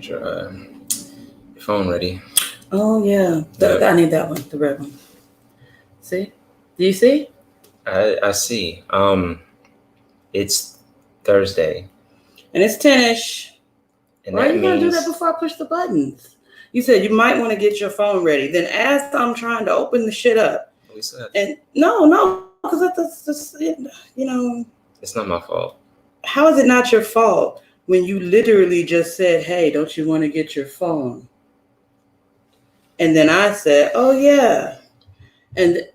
your phone ready. Oh yeah, I need that one, the red one. See? Do you see? I see. It's Thursday. And it's 10-ish. Why are you gonna do that before I push the buttons? You said you might want to get your phone ready. Then as I'm trying to open the shit up, and no, because that's it's not my fault. How is it not your fault when you literally just said, "Hey, don't you want to get your phone?" And then I said, "Oh yeah," and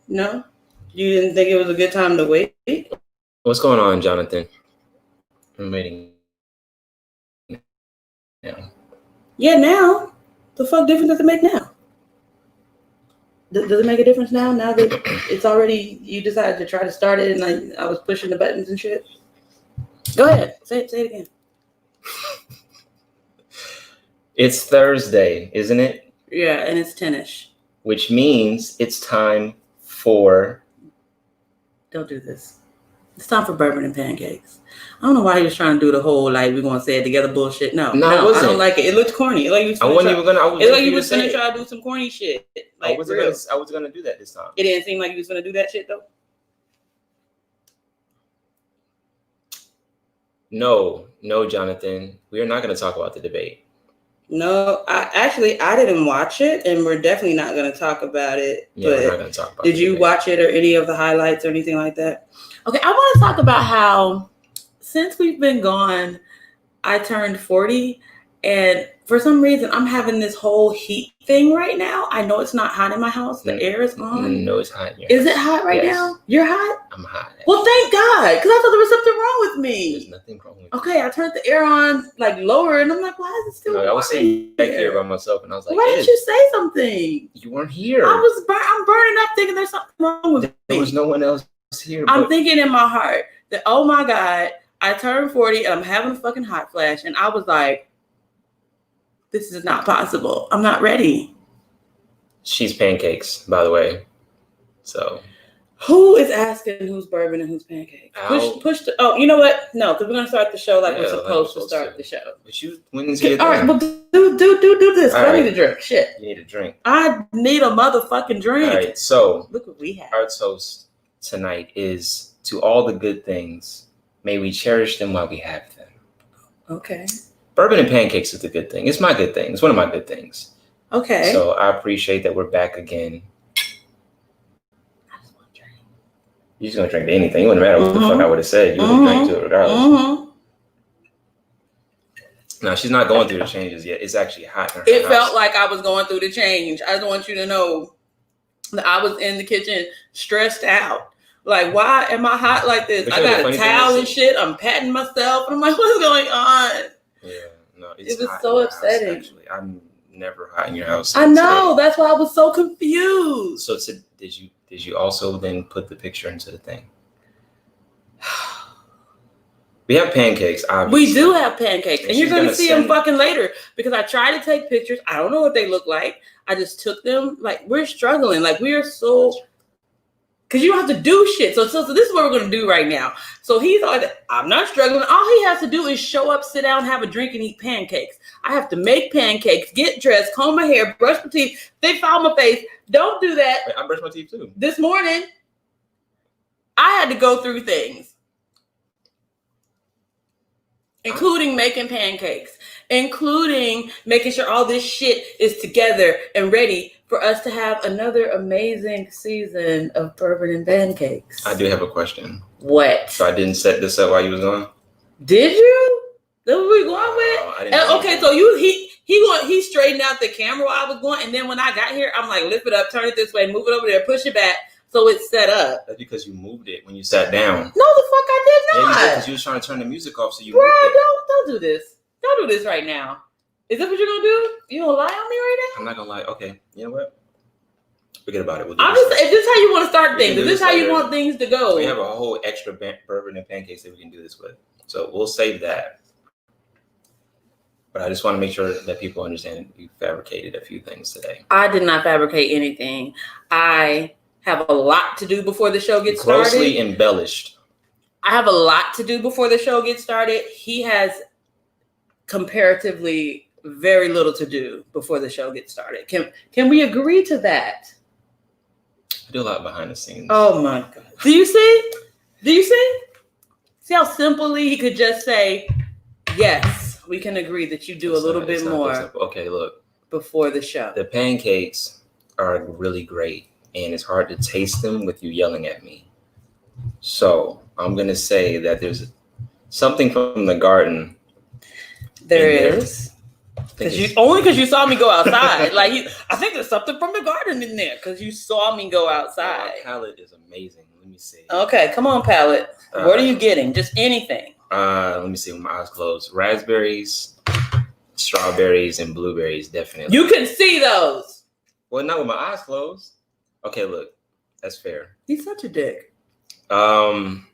no, you didn't think it was a good time to wait. What's going on, Jonathan? I'm waiting. Yeah, now. The fuck difference does it make now? Does it make a difference now? Now that it's already, you decided to try to start it and I was pushing the buttons and shit? Go ahead. Say it again. It's Thursday, isn't it? Yeah, and it's 10-ish. Which means it's time for... Don't do this. It's time for bourbon and pancakes. I don't know why he was trying to do the whole we're gonna say it together bullshit. No, it wasn't. I don't like it. It looks corny. I wasn't even gonna. It's like you was gonna try to do some corny shit. I was gonna do that this time. It didn't seem like you was gonna do that shit though. No, Jonathan. We are not gonna talk about the debate. No, I didn't watch it, and we're definitely not gonna talk about it. Yeah, we're not gonna talk about it. Did you watch it or any of the highlights or anything like that? Okay, I want to talk about how since we've been gone, I turned 40, and for some reason, I'm having this whole heat thing right now. I know it's not hot in my house. The air is on. No, it's hot in your house. Is it hot right now? You're hot? I'm hot. Well, thank God, because I thought there was something wrong with me. There's nothing wrong with me. Okay, I turned the air on lower, and I'm like, why is it still I was sitting back here by myself, and I was like, why didn't you say something? You weren't here. I'm burning up thinking there's something wrong with me. There was no one else here. I'm thinking in my heart that, oh my God, I turned 40 and I'm having a fucking hot flash. And I was like, this is not possible. I'm not ready. She's pancakes, by the way. So. Who is asking who's bourbon and who's pancakes? Oh, you know what? No, because we're going to start the show we're supposed to start the show. But when's get all right, well, do this. I need a drink. Shit. You need a drink. I need a motherfucking drink. All right, so. Look what we have. Our toast tonight is to all the good things. May we cherish them while we have them. Okay. Bourbon and pancakes is a good thing. It's my good thing. It's one of my good things. Okay. So I appreciate that we're back again. I just want to drink. You're just going to drink anything. It wouldn't matter what the fuck I would have said. You would have drank to it regardless. No, she's not going through the changes yet. It's actually hot in her It house. felt like I was going through the change. I just want you to know that I was in the kitchen stressed out. Like, why am I hot like this? I got a towel and shit. I'm patting myself. And I'm like, what is going on? Yeah, no, it was so upsetting. House, actually, I'm never hot in your house. I know. That's why I was so confused. So did you also then put the picture into the thing? We have pancakes, obviously. We do have pancakes. And you're going to see them fucking later. Because I tried to take pictures. I don't know what they look like. I just took them. We're struggling. We are so... Because you don't have to do shit. So this is what we're going to do right now. So he's like, I'm not struggling. All he has to do is show up, sit down, have a drink, and eat pancakes. I have to make pancakes, get dressed, comb my hair, brush my teeth, they file my face. Don't do that. Wait, I brushed my teeth too. This morning, I had to go through things. Including making pancakes. Including making sure all this shit is together and ready for us to have another amazing season of bourbon and pancakes. I do have a question. What? So I didn't set this up while you was gone? Did you? That's what we going with? Okay, so he straightened out the camera while I was going, and then when I got here, I'm like, lift it up, turn it this way, move it over there, push it back, so it's set up. That's because you moved it when you sat down. No, the fuck I did not. Yeah, you did, because you was trying to turn the music off, so you moved it. Don't do this. Don't do this right now. Is that what you're gonna do? You gonna lie on me right now? I'm not gonna lie. Okay, you know what? Forget about it. If this is how you want to start things, if this is how you want things to go. We have a whole extra bourbon and pancakes that we can do this with. So we'll save that. But I just want to make sure that people understand that you fabricated a few things today. I did not fabricate anything. I have a lot to do before the show gets started. Grossly embellished. I have a lot to do before the show gets started. He has comparatively very little to do before the show gets started. Can we agree to that? I do a lot behind the scenes. Oh my God. Do you see? See how simply he could just say, yes, we can agree that you do a little bit more. Okay, look. Before the show. The pancakes are really great, and it's hard to taste them with you yelling at me. So I'm going to say that there's something from the garden. There is. Because you saw me go outside. I think there's something from the garden in there because you saw me go outside. My palate is amazing. Let me see. Okay, come on, palate. What are you getting? Just anything. Let me see with my eyes closed. Raspberries, strawberries, and blueberries, definitely. You can see those. Well, not with my eyes closed. Okay, look. That's fair. He's such a dick. Can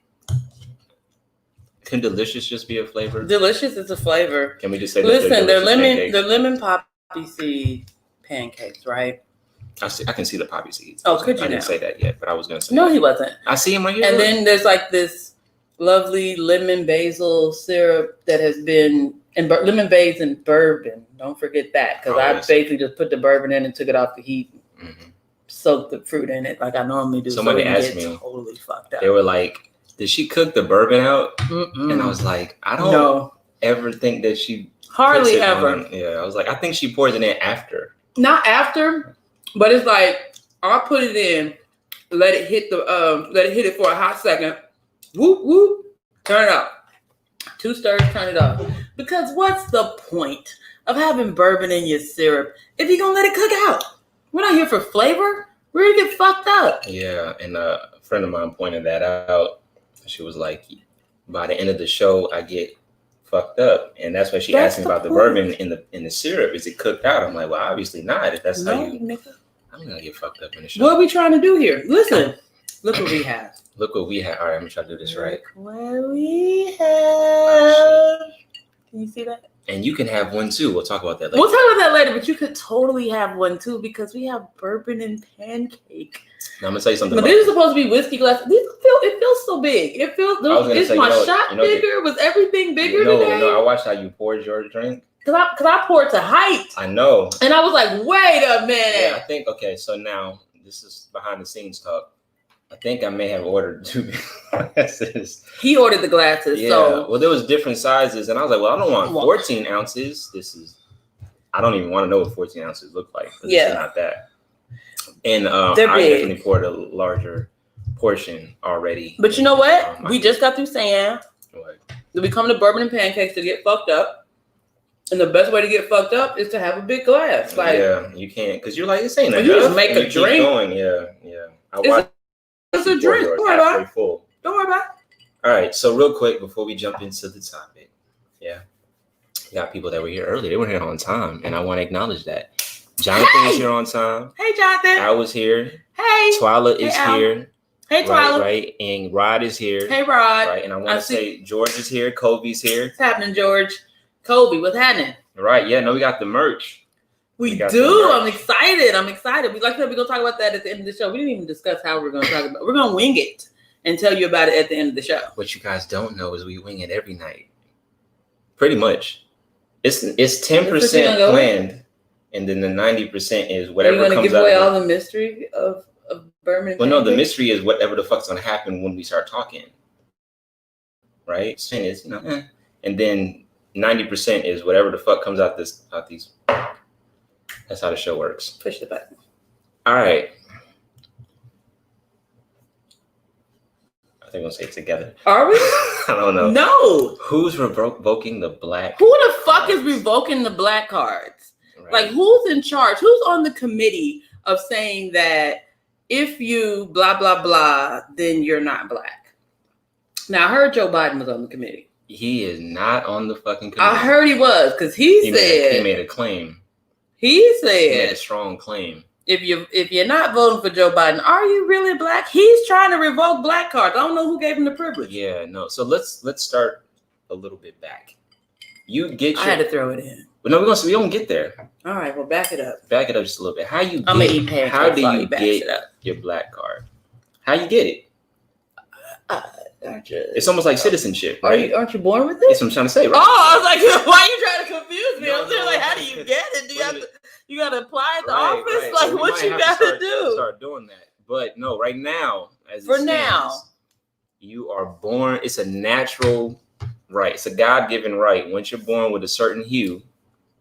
delicious just be a flavor? Delicious is a flavor. Can we just say listen, they're lemon poppy seed pancakes, right? I can see the poppy seeds. Oh, could you? I didn't say that yet, but I was going to say. No, he wasn't. I see him right here. And then there's like this lovely lemon basil syrup that has been lemon basil and bourbon. Don't forget that because I basically just put the bourbon in and took it off the heat. Mm-hmm. Soaked the fruit in it like I normally do. Somebody asked me. Totally fucked up. They were like, "Did she cook the bourbon out?" Mm-mm. And I was like, "I don't ever think that she hardly ever." Yeah, I was like, "I think she pours it in after." Not after, but it's like I'll put it in, let it hit it for a hot second. Whoop whoop, turn it off. 2 stirs, turn it off. Because what's the point of having bourbon in your syrup if you're gonna let it cook out? We're not here for flavor. We're here to get fucked up. Yeah, and a friend of mine pointed that out. She was like, by the end of the show, I get fucked up. And that's why she asked me about the bourbon in the syrup. Is it cooked out? I'm like, well, obviously not. If that's how you... Nigga. I'm going to get fucked up in the show. What are we trying to do here? Listen. Look what we have. Look what we have. All right, I'm going to try to do this right. Look what we have. Can you see that? And you can have one too. We'll talk about that later. We'll talk about that later, but you could totally have one too because we have bourbon and pancake. Now I'm gonna tell you something. But these are supposed to be whiskey glasses. It feels so big. It feels. Is my shot bigger? Was everything bigger today? No, I watched how you poured your drink. Cause I poured to height. I know. And I was like, wait a minute. Yeah, I think okay. So now this is behind the scenes talk. I think I may have ordered 2 glasses. He ordered the glasses. Yeah. So. Well, there was different sizes, and I was like, well, I don't want 14 ounces. I don't even want to know what 14 ounces look like. Yeah. It's not that. And I definitely poured a larger portion already. But you know what? We just got through saying that we come to bourbon and pancakes to get fucked up. And the best way to get fucked up is to have a big glass. Like, yeah, you can't. Because you're like, this ain't enough. You just make a drink. Going. Yeah. It's a drink. Don't worry about it. Don't worry about it. All right. So real quick, before we jump into the topic, we got people that were here early. They were here on time, and I want to acknowledge that. Jonathan was here on time. Hey, Jonathan. Al was here. Hey. Twyla is here. Hey, Twyla. Right. And Rod is here. Hey, Rod. Right. And I want to say George is here. Kobe's here. What's happening, George? Kobe, what's happening? Right. Yeah. No, we got the merch. We do. I'm excited. We're going to talk about that at the end of the show. We didn't even discuss how we're going to talk about it. We're going to wing it and tell you about it at the end of the show. What you guys don't know is we wing it every night. Pretty much. It's 10% planned, and then the 90% is whatever comes out. Are you going to give away all the mystery of bourbon? Well, no, the mystery is whatever the fuck's going to happen when we start talking. Right? Is, and then 90% is whatever the fuck comes out these. That's how the show works. Push the button. All right. I think we'll say it together. Are we? I don't know. No. Who's revoking the black? Who the fuck is revoking the black cards? Right. Like, who's in charge? Who's on the committee of saying that if you blah, blah, blah, then you're not black? Now, I heard Joe Biden was on the committee. He is not on the fucking committee. I heard he was because he said. He made a claim. He said. He made a strong claim. If you're not voting for Joe Biden, are you really black? He's trying to revoke black cards. I don't know who gave him the privilege. Yeah, no. So let's start a little bit back. I had to throw it in. But no, we don't get there. All right, well, back it up. Back it up just a little bit. How do you get your black card? How you get it? aren't you? It's almost like citizenship, right? Aren't you born with it? That's what I'm trying to say, right? Oh, I was like, why are you trying to confuse me? I'm saying, like, how do you get it? Do you got to apply at the office? Right. Like, well, what you got to do? Start doing that. But no, right now, you are born. It's a natural right. It's a God-given right. Once you're born with a certain hue,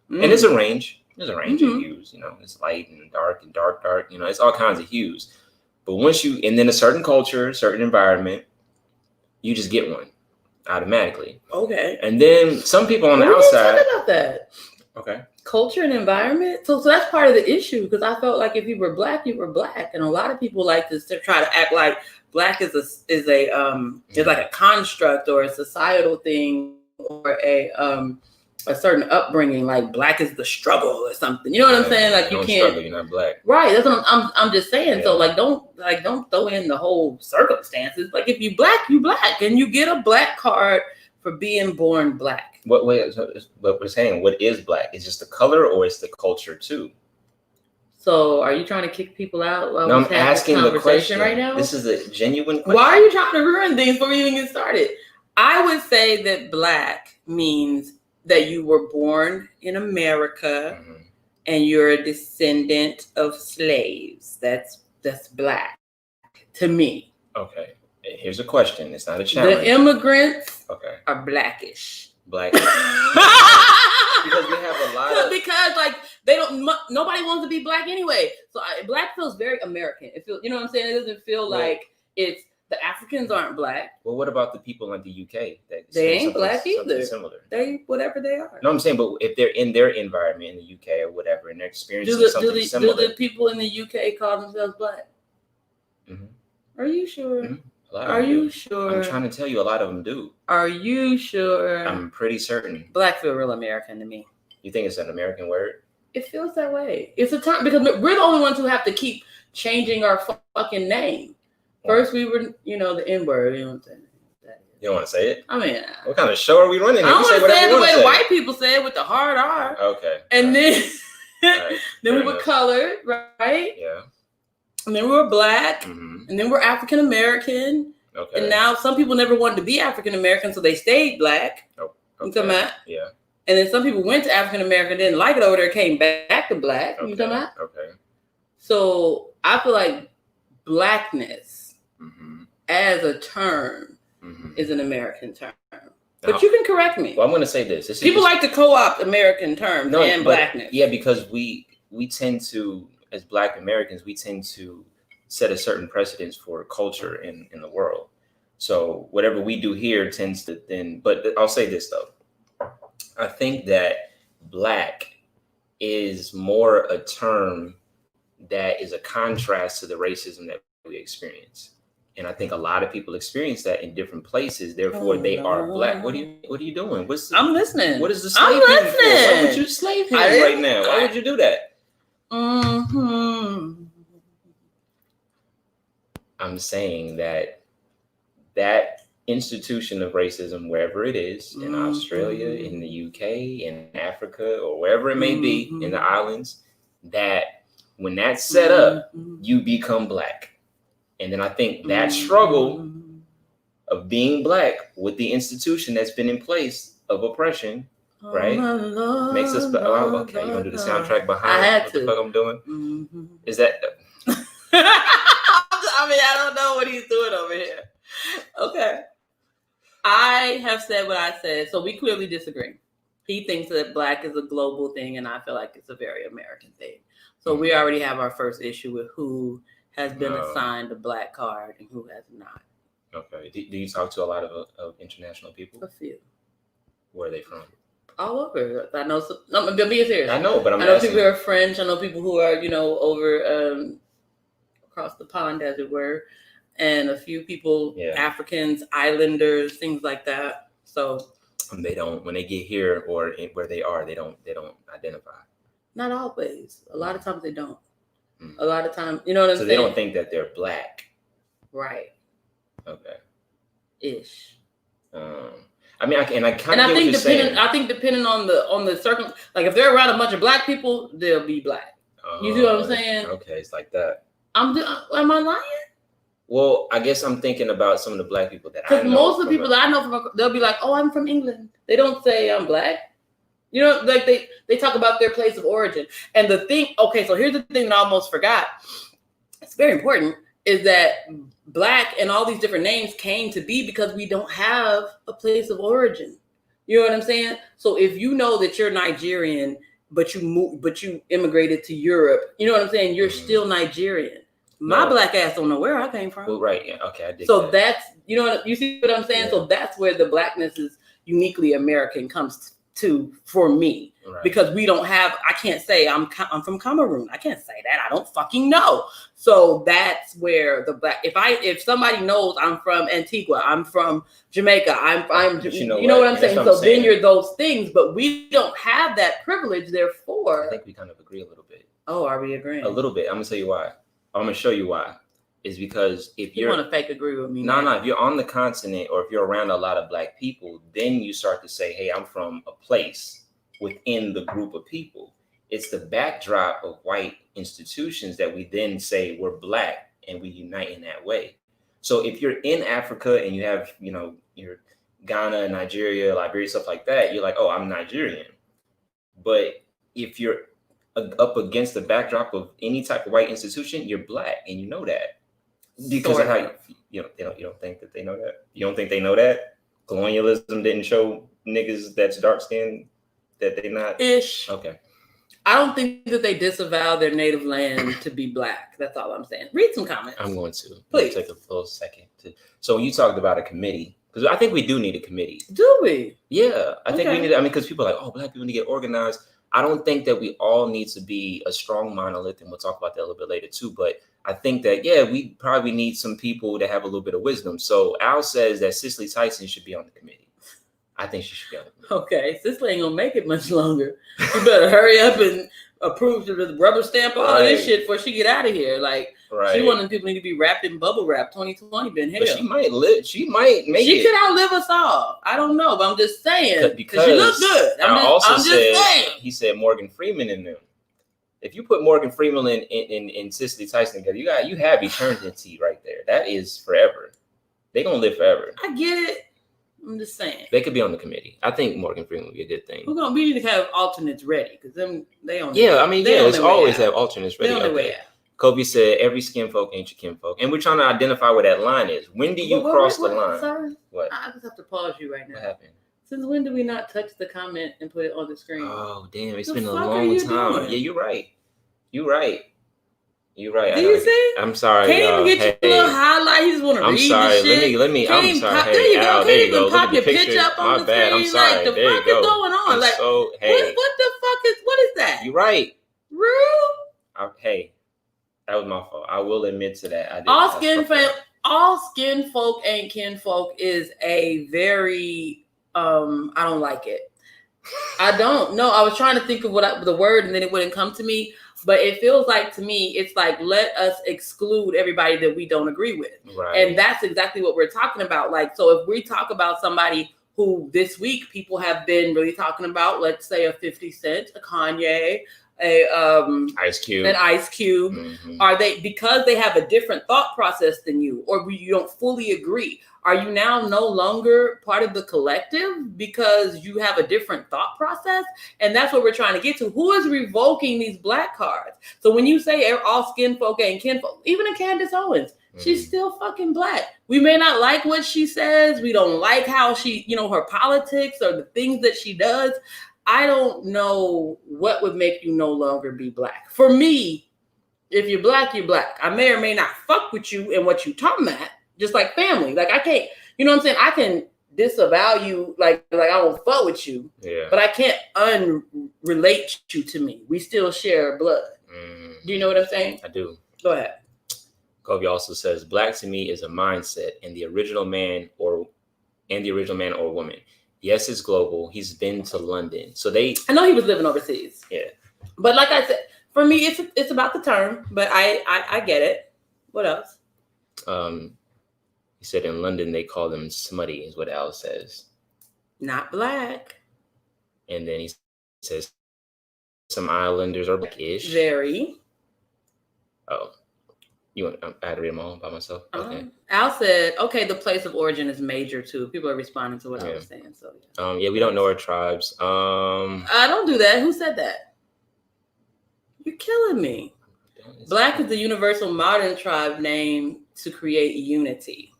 and there's a range. There's a range of hues. You know, it's light and dark and dark. You know, it's all kinds of hues. But once and then a certain culture, certain environment, you just get one automatically. Okay. And then some people on the outside. Talk about that. Okay. Culture and environment. So that's part of the issue, because I felt like if you were black, you were black, and a lot of people like to try to act like black is like a construct or a societal thing or a certain upbringing. Like black is the struggle or something. You know what I'm saying? Like you can't struggle, you're not black. Right. That's what I'm just saying. Yeah. So don't throw in the whole circumstances. Like if you black, you black, and you get a black card for being born black. What we're saying, what is black? Is just the color, or is the culture too? So are you trying to kick people out? No, I'm asking the question right now. This is a genuine question. Why are you trying to ruin things before we even get started? I would say that black means that you were born in America and you're a descendant of slaves. That's black to me. Okay. Here's a question. It's not a challenge. The immigrants are blackish. Black. Because we have a lot of... Because like nobody wants to be black anyway. So black feels very American. It feels, you know what I'm saying? It doesn't feel like it's... The Africans aren't black. Well, what about the people in the UK? They ain't black either. Similar. They whatever they are. No, I'm saying, but if they're in their environment in the UK or whatever, and they're experiencing something similar, do the people in the UK call themselves black? Mm-hmm. Are you sure? Mm-hmm. Are you sure? I'm trying to tell you, a lot of them do. Are you sure? I'm pretty certain. Black feel real American to me. You think it's an American word? It feels that way. It's a term because we're the only ones who have to keep changing our fucking name. First, we were, the N-word. You know what I'm saying? You don't want to say it? I mean, what kind of show are we running? I don't want to say it the way the white people say it with the hard R. Okay. And then, then we were colored, right? Yeah. And then we were black, and then we're African American. Okay. And now some people never wanted to be African American, so they stayed black. Oh, okay. You talking about? Yeah. And then some people went to African American, didn't like it over there, came back to black. Okay. You talking about? Okay. So I feel like blackness as a term is an American term. But you can correct me. Well, I'm going to say this. People like to co-opt American terms and blackness. Yeah, because we tend to, as Black Americans, we tend to set a certain precedence for culture in the world. So whatever we do here tends to then, but I'll say this though. I think that black is more a term that is a contrast to the racism that we experience. And I think a lot of people experience that in different places. Therefore, they are black. What are you doing? I'm listening. What is the slave hand for? Why would you slave hand right now? Why would you do that? I'm saying that institution of racism, wherever it is, in Australia, in the UK, in Africa, or wherever it may be, in the islands, that when that's set up, you become black. And then I think that struggle of being black with the institution that's been in place of oppression, right, makes us. Okay, you gonna do the soundtrack behind what the fuck I'm doing? Is that? I mean, I don't know what he's doing over here. Okay, I have said what I said, so we clearly disagree. He thinks that black is a global thing, and I feel like it's a very American thing. So we already have our first issue with who has been assigned a black card and who has not. Okay. Do you talk to a lot of international people? A few. Where are they from? All over. I know some. I'm being serious. I know, but I know people who are French. I know people who are, over across the pond, as it were, and a few people, Africans, islanders, things like that. So they don't. When they get here or where they are, they don't identify. Not always. A lot of times they don't. A lot of times, you know what I'm saying? So they don't think that they're black. Right. Okay. Ish. I mean, I think depending on the circum, like if they're around a bunch of black people, they'll be black. You see what I'm saying? Okay, it's like that. Am I lying? Well, I guess I'm thinking about some of the black people that I know. Because most of the people that I know they'll be like, "Oh, I'm from England." They don't say I'm black. You know, like they talk about their place of origin. And the thing, okay, so here's the thing that I almost forgot. It's very important, is that black and all these different names came to be because we don't have a place of origin. You know what I'm saying? So if you know that you're Nigerian, but you immigrated to Europe, you know what I'm saying? You're still Nigerian. My black ass don't know where I came from. Well, right, yeah, okay, I dig so that. That's, you know, you see what I'm saying? Yeah. So that's where the blackness is uniquely American comes to for me. Right. Because we don't have, I can't say I'm from Cameroon. I can't say that. I don't fucking know. So that's where the black, if somebody knows I'm from Antigua, I'm from Jamaica, I'm you know what I'm saying? So then you're those things, but we don't have that privilege, therefore. I think we kind of agree a little bit. Oh, are we agreeing? A little bit. I'm gonna tell you why. I'm gonna show you why. Is because if you want to fake agree with me. No, if you're on the continent or if you're around a lot of black people, then you start to say, hey, I'm from a place within the group of people. It's the backdrop of white institutions that we then say we're black and we unite in that way. So if you're in Africa and you have, you know, your Ghana, Nigeria, Liberia, stuff like that, you're like, oh, I'm Nigerian. But if you're up against the backdrop of any type of white institution, you're black, and you know that because of how you don't think that they know that. You don't think they know that colonialism didn't show niggas that's dark skinned that they not ish. Okay. I don't think that they disavow their native land to be black. That's all I'm saying. Read some comments. I'm going to. Please. Take a little second. So when you talked about a committee, because I think we do need a committee. Do we? Yeah. I think we need, because people are like, oh, black people need to get organized. I don't think that we all need to be a strong monolith, and we'll talk about that a little bit later too. But I think that, we probably need some people that have a little bit of wisdom. So Al says that Cicely Tyson should be on the committee. I think she should be on the committee. Okay, Cicely ain't gonna make it much longer. You better hurry up and approve the rubber stamp all this shit before she get out of here. Like, she wanted people need to be wrapped in bubble wrap. 2020 been hell. But she might live. She might make it. She could outlive us all. I don't know, but I'm just saying because she look good. I'm just saying. He said Morgan Freeman in them. If you put Morgan Freeman in Cicely Tyson together, you have eternity right there. That is forever. They gonna live forever. I get it. I'm just saying. They could be on the committee. I think Morgan Freeman would be a good thing. We need to have alternates ready because they on. Yeah, let's always have alternates ready. Okay. Kobe said, every skin folk ain't your kinfolk. And we're trying to identify where that line is. When do you cross the line? Sorry? What? I just have to pause you right now. What happened? Since when do we not touch the comment and put it on the screen? Oh, damn. It's been a long time. Doing? Yeah, you're right. You're right. Do you see? I'm sorry. Can't even get your little highlight. You just want to read sorry. the shit. Let me. I'm sorry. There you go. Can't even pop your picture pitch up on the bad. screen. I'm sorry. Like, the there fuck you go. is going on? I'm like, so, what is that? You're right. Rude. Hey, that was my fault. I will admit to that. All skin folk ain't kinfolk is a very I don't like it. I don't know. I was trying to think of the word and then it wouldn't come to me. But it feels like to me, it's like, let us exclude everybody that we don't agree with. Right. And that's exactly what we're talking about. Like, so if we talk about somebody who this week people have been really talking about, let's say a 50 Cent, a Kanye, an Ice Cube. Mm-hmm. Are they, because they have a different thought process than you, or you don't fully agree, are you now no longer part of the collective because you have a different thought process? And that's what we're trying to get to. Who is revoking these black cards? So when you say all skin folk ain't kinfolk, even a Candace Owens, she's still fucking black. We may not like what she says. We don't like how she, her politics or the things that she does. I don't know what would make you no longer be black. For me, if you're black, you're black. I may or may not fuck with you and what you talking about. Just like family. Like, I can't, you know what I'm saying? I can disavow you, like I won't fuck with you. Yeah. But I can't unrelate you to me. We still share blood. Do you know what I'm saying? I do. Go ahead. Kobe also says, black to me is a mindset and the original man or woman. Yes, it's global. He's been to London. So I know he was living overseas. Yeah. But like I said, for me, it's about the term, but I get it. What else? He said in London, they call them smutty, is what Al says. Not black. And then he says some islanders are blackish. Very. Oh. You want? I had to read them all by myself. Okay. Al said, "Okay, the place of origin is major too." People are responding to what I was saying. So yeah, we don't know our tribes. I don't do that. Who said that? You're killing me. Black is the universal modern tribe name to create unity.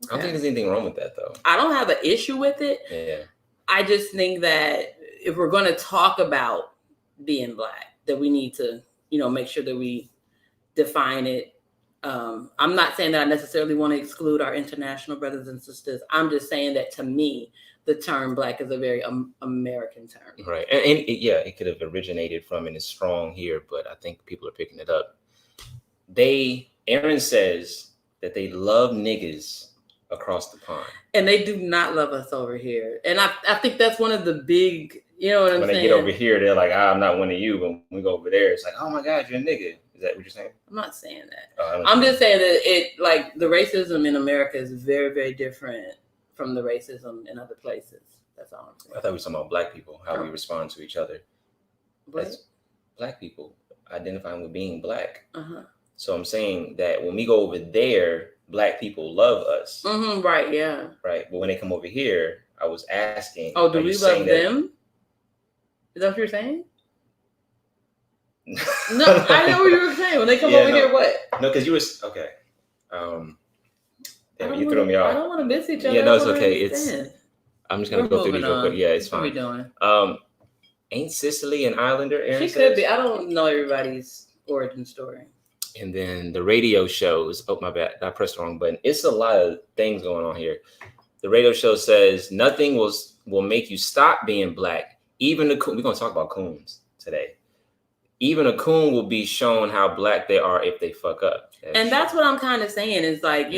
Okay. I don't think there's anything wrong with that, though. I don't have an issue with it. Yeah. I just think that if we're going to talk about being Black, that we need to, make sure that we define it. I'm not saying that I necessarily want to exclude our international brothers and sisters. I'm just saying that to me, the term Black is a very American term. Right. And it could have originated from and is strong here, but I think people are picking it up. Aaron says that they love niggas across the pond. And they do not love us over here. And I think that's one of the big, you know what I'm saying? When they get over here, they're like, I'm not one of you. But when we go over there, it's like, oh my God, you're a nigga. Is that what you're saying? I'm not saying that. I'm just saying that the racism in America is very, very different from the racism in other places. That's all I'm saying. I thought we were talking about Black people, how we respond to each other. That's Black people identifying with being Black. Uh-huh. So I'm saying that when we go over there, Black people love us. Mm-hmm, right, yeah. Right. But when they come over here, I was asking. Oh, do we love them? Is that what you're saying? No, I know what you were saying. When they come over here, what? No, because you were okay. You threw me off. I don't want to miss each other. Yeah, no, it's okay. I'm just gonna go through these real quick. Yeah, it's fine. What are we doing? Ain't Sicily an islander? Aaron she could be. I don't know everybody's origin story. And then the radio shows. Oh my bad, I pressed the wrong button. It's a lot of things going on here. The radio show says nothing will make you stop being Black. Even we're gonna talk about coons today. Even a coon will be shown how Black they are if they fuck up. That's what I'm kind of saying is like,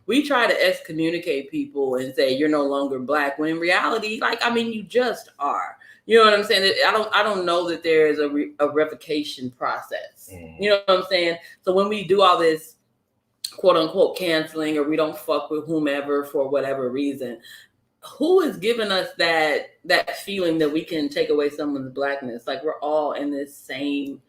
we try to excommunicate people and say you're no longer Black when in reality, you just are. You know what I'm saying? I don't know that there is a revocation process. You know what I'm saying? So when we do all this quote unquote canceling or we don't fuck with whomever for whatever reason, who is giving us that feeling that we can take away someone's Blackness? Like we're all in this same,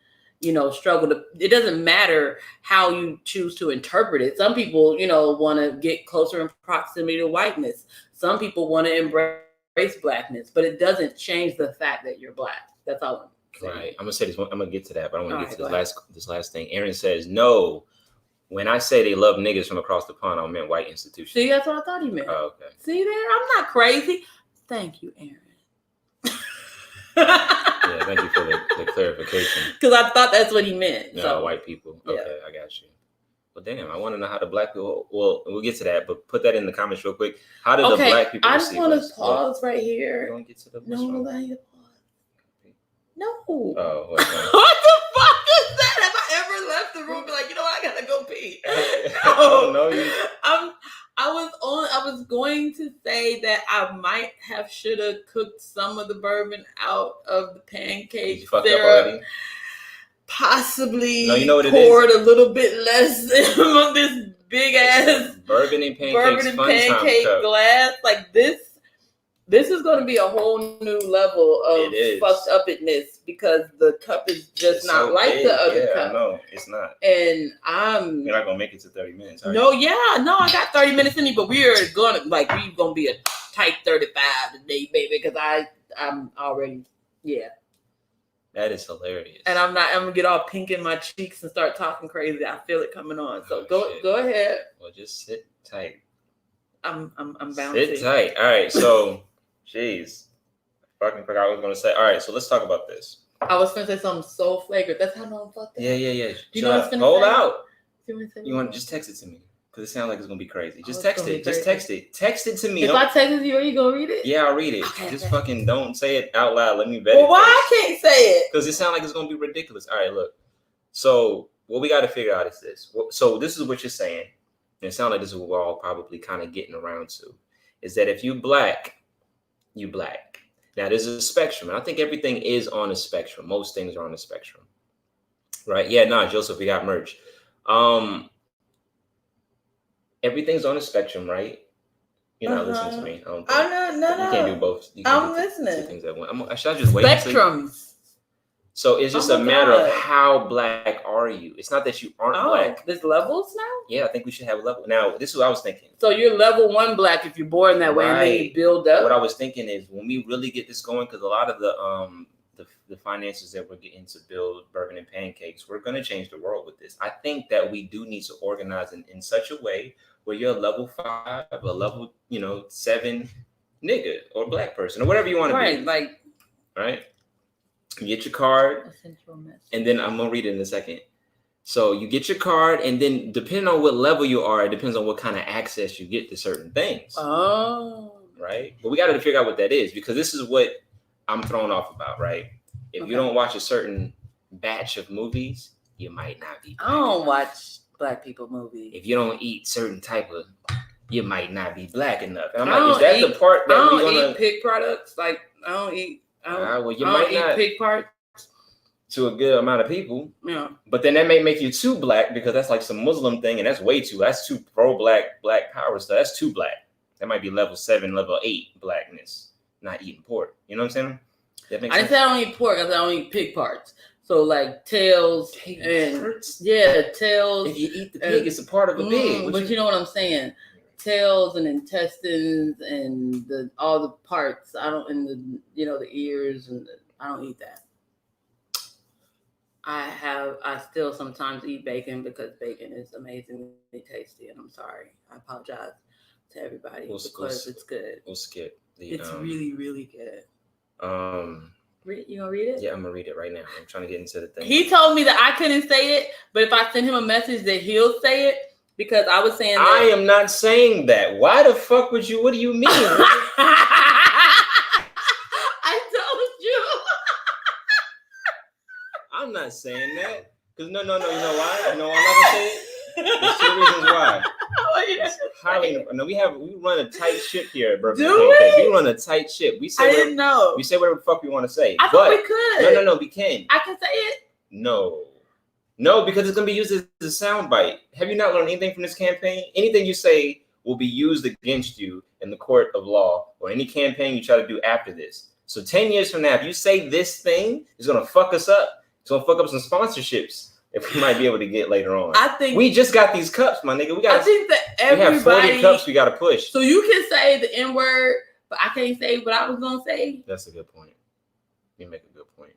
struggle. It doesn't matter how you choose to interpret it. Some people, want to get closer in proximity to whiteness. Some people want to embrace Blackness, but it doesn't change the fact that you're Black. That's all I'm saying. Right. I'm gonna say this. I'm gonna get to that, but I want to get to this last thing. Aaron says no. When I say they love niggas from across the pond, I meant white institutions. See, that's what I thought he meant. Oh, okay. See there? I'm not crazy. Thank you, Aaron. Yeah, thank you for the clarification. Because I thought that's what he meant. No, so. White people. Okay, yeah. I got you. Well, damn, I want to know how the Black people. Well, we'll get to that, but put that in the comments real quick. How did the Black people? I just want to pause right here. You don't get to the. No, I need to pause. No. Oh, what the fuck is that? Have I ever left the room? Be like, I gotta go pee. No. I was going to say that I might should have cooked some of the bourbon out of the pancake syrup. Possibly poured a little bit less on this big ass bourbon and pancake glass. Like this is going to be a whole new level of fucked upness because the cup is just not so like big. The other cup. No, it's not. And you're not gonna make it to 30 minutes. I got 30 minutes in me, but we're gonna be a tight 35 today, baby, because I'm already That is hilarious. And I'm gonna get all pink in my cheeks and start talking crazy. I feel it coming on. So go ahead. Well, just sit tight. I'm bouncing. Sit tight. All right. So, jeez, I fucking forgot what I was gonna say. All right. So let's talk about this. I was gonna say something so flagrant. That's how I'm fucked up. Yeah. Do you know what's gonna hold say? out. You want to just text it to me? Because it sounds like it's gonna be crazy. Just text it. Just text it. Text it to me. If I text it to you, are you gonna read it? Yeah, I'll read it. Okay, just fucking don't say it out loud. Let me vet it. Well, why I can't say it? Because it sounds like it's gonna be ridiculous. All right, look. So what we got to figure out is this. So this is what you're saying. And it sounds like this is what we're all probably kind of getting around to. Is that if you Black, you Black. Now there's a spectrum, and I think everything is on a spectrum. Most things are on a spectrum, right? Yeah, Joseph, we got merch. Everything's on a spectrum, right? You're not listening to me. I don't think. No. You can't do both. I'm listening. Two things at once. Should I just wait? Spectrums. So it's just a matter of how black are you. It's not that you aren't black. There's levels now? Yeah, I think we should have a level. Now, this is what I was thinking. So you're level 1 black if you're born that way, and then you build up. What I was thinking is when we really get this going, because a lot of the finances that we're getting to build bourbon and pancakes, we're going to change the world with this. I think that we do need to organize in such a way where you're a level 5, a level 7 nigga or black person or whatever you want to be. Right. You get your card, and then I'm gonna read it in a second. So you get your card, and then depending on what level you are, it depends on what kind of access you get to certain things. Oh, right. But we got to figure out what that is, because this is what I'm thrown off about. Right. If you don't watch a certain batch of movies, you might not be black. I don't watch black people movies. If you don't eat certain type of, you might not be black enough. And I'm like, is that the part that we're gonna eat pig products? Like I don't eat. Well, you might not eat pig parts to a good amount of people. Yeah. But then that may make you too black, because that's like some Muslim thing, and that's too pro black power stuff. That's too black. That might be level 7, level 8 blackness, not eating pork. You know what I'm saying? That makes sense? I didn't say I don't eat pork. I said I don't eat pig parts. So like tails tails. If you eat the pig, it's a part of a pig. But you know what I'm saying? Tails and intestines and all the parts. I don't, and the ears, and I don't eat that. I still sometimes eat bacon because bacon is amazingly tasty, and I'm sorry. I apologize to everybody because it's good. We'll skip it's really, really good. You gonna read it? Yeah, I'm gonna read it right now. I'm trying to get into the thing. He told me that I couldn't say it, but if I send him a message that he'll say it. Because I was saying that. I am not saying that. Why the fuck would you? What do you mean? I told you. I'm not saying that. Because no. You know why? You know why I'm not gonna say it? There's 2 reasons why. We run a tight ship here at Bourbon Pancakes. We run a tight ship. We say I didn't know. We say whatever the fuck we want to say. I thought we could. No, we can. I can say it. No, because it's going to be used as a soundbite. Have you not learned anything from this campaign? Anything you say will be used against you in the court of law or any campaign you try to do after this. So 10 years from now, if you say this thing, it's going to fuck us up. It's going to fuck up some sponsorships if we might be able to get later on. I think we just got these cups, my nigga. I think that everybody... We have 40 cups we got to push. So you can say the N-word, but I can't say what I was going to say. That's a good point. You make a good point.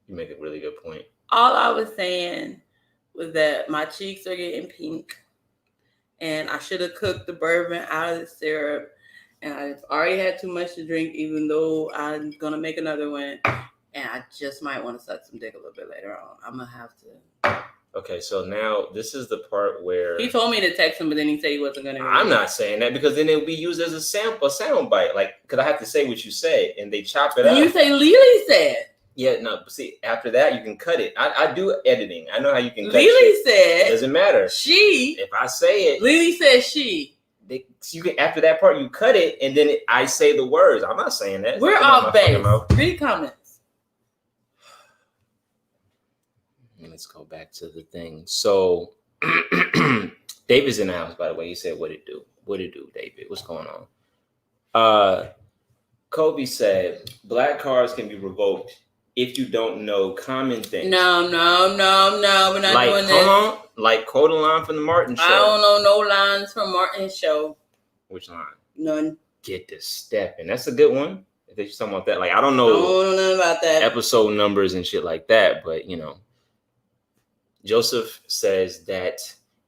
You make a really good point. All I was saying was that my cheeks are getting pink, and I should have cooked the bourbon out of the syrup, and I've already had too much to drink, even though I'm going to make another one, and I just might want to suck some dick a little bit later on. I'm going to have to. Okay, so now this is the part where... He told me to text him, but then he said he wasn't going to... I'm not saying that, because then it would be used as a sound bite, like, because I have to say what you said, and they chop it up. You say Lily said... Yeah, no, but see, after that, you can cut it. I do editing. I know how you can cut Lily shit. said... It doesn't matter. She... If I say it... Lily said she. You can, after that part, you cut it, and then I say the words. I'm not saying that. We're off base. Read comments. Let's go back to the thing. So, David's in the house, by the way. He said, what it do? What it do, David? What's going on? Kobe said, black cards can be revoked if you don't know common things. No. We're not doing this. Like quote a line from the Martin Show. I don't know no lines from Martin's show. Which line? None. Get the stepping. That's a good one. If they're talking about that. Like, I don't know nothing about that. Episode numbers and shit like that. But, Joseph says that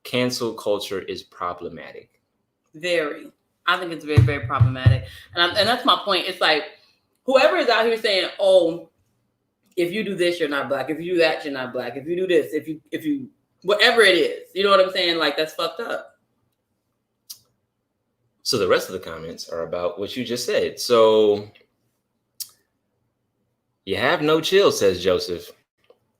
cancel culture is problematic. Very. I think it's very, very problematic. And that's my point. It's like, whoever is out here saying, oh, if you do this, you're not black. If you do that, you're not black. If you do this, if you, whatever it is, you know what I'm saying? Like, that's fucked up. So the rest of the comments are about what you just said. So you have no chill, says Joseph.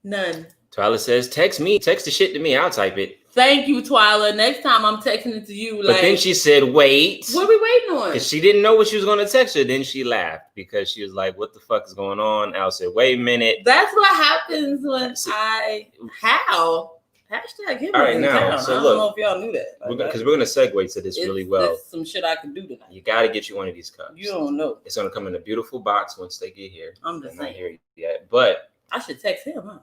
None. Twyla says, text the shit to me. I'll type it. Thank you, Twyla. Next time I'm texting it to you. But then she said, wait. What are we waiting on? Because she didn't know what she was going to text her. Then she laughed because she was like, what the fuck is going on? Al said, wait a minute. That's what happens when how? Hashtag him All right, in now, town. so I don't look, know if y'all knew that. Because we're going to segue to this really well. That's some shit I can do tonight. You got to get you one of these cups. You don't know. It's going to come in a beautiful box once they get here. I'm just saying. Not here yet, but I should text him, huh?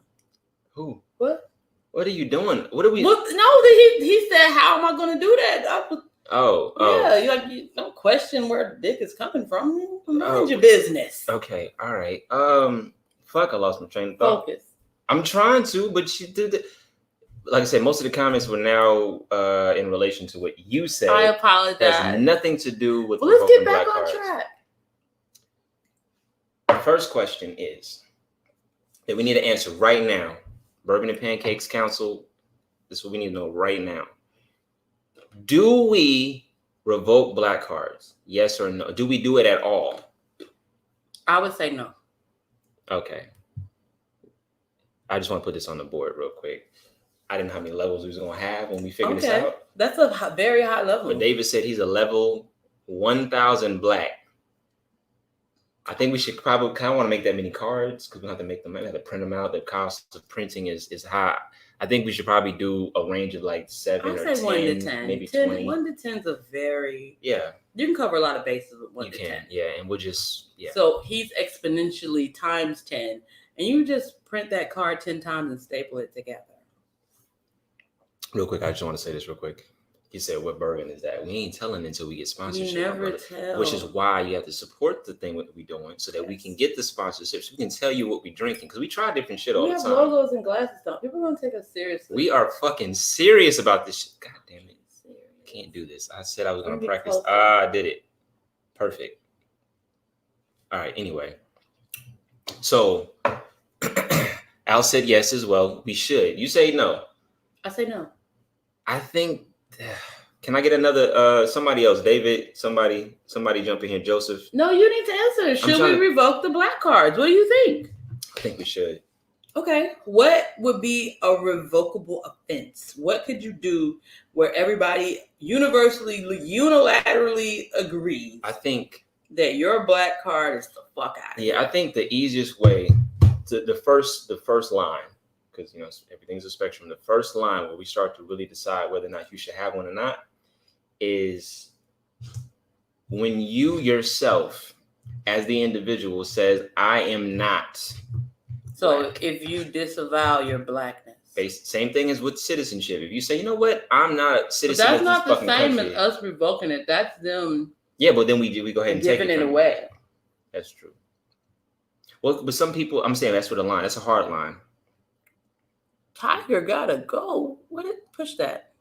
Who? What? What are you doing? What are we? Well, no, he said, "How am I going to do that?" Yeah, you don't question where the dick is coming from. Mind your business. Okay, all right. Fuck, I lost my train of thought. Focus. I'm trying to, but you did. Like I said, most of the comments were now in relation to what you said. I apologize. It has nothing to do with. Well, let's get back on track. The first question is that we need to answer right now. Bourbon and Pancakes Council. This is what we need to know right now. Do we revoke black cards? Yes or no? Do we do it at all? I would say no. Okay. I just want to put this on the board real quick. I didn't know how many levels we was going to have when we figured this out. That's a very high level. But David said he's a level 1,000 black. I think we should probably kind of want to make that many cards because we have to make them. We have to print them out. The cost of printing is high. I think we should probably do a range of like 7 or 10, 1 to 10, maybe 10, 20. 1 to 10 is a very You can cover a lot of bases with 1 to 10. And we'll just So he's exponentially times 10, and you just print that card 10 times and staple it together. Real quick, I just want to say this real quick. He said, "What bourbon is that?" We ain't telling until we get sponsorship. You never tell. Which is why you have to support the thing that we're doing so that we can get the sponsorships. We can tell you what we're drinking because we try different shit all the time. We have logos and glasses on. People are gonna take us seriously. We are fucking serious about this shit. God damn it! Can't do this. I said I was gonna practice. I did it. Perfect. All right. Anyway, so Al said yes as well. We should. You say no. I say no. I think. Can I get another somebody else? David, somebody jump in here. Joseph. No, you need to answer. Should we revoke the black cards? What do you think? I think we should. Okay. What would be a revocable offense? What could you do where everybody unilaterally agrees? I think that your black card is the fuck out of here. I think the easiest way to the first line, because everything's a spectrum. The first line where we start to really decide whether or not you should have one or not is when you yourself, as the individual, says, "I am not." So black. If you disavow your blackness, same thing as with citizenship. If you say, "You know what, I'm not a citizen," but that's not the same country. as us revoking it. That's them. Yeah, but then we go ahead and giving it away. That's true. Well, but some people, I'm saying that's with a line. That's a hard line. Tiger gotta go. Push that?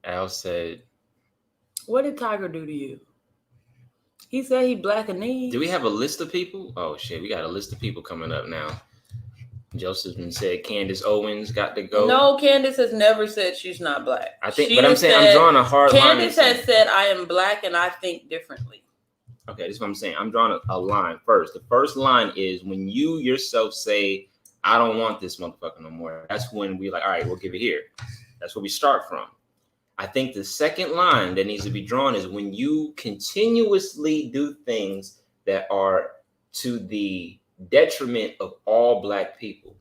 Al said. What did Tiger do to you? He said he black and knees. Do we have a list of people? Oh shit, we got a list of people coming up now. Josephine said Candace Owens got to go. No, Candace has never said she's not black. I think, but I'm saying I'm drawing a hard line. Candace has said I am black and I think differently. Okay, this is what I'm saying. I'm drawing a line first. The first line is when you yourself say, "I don't want this motherfucker no more." That's when we like, all right, we'll give it here. That's where we start from. I think the second line that needs to be drawn is when you continuously do things that are to the detriment of all black people,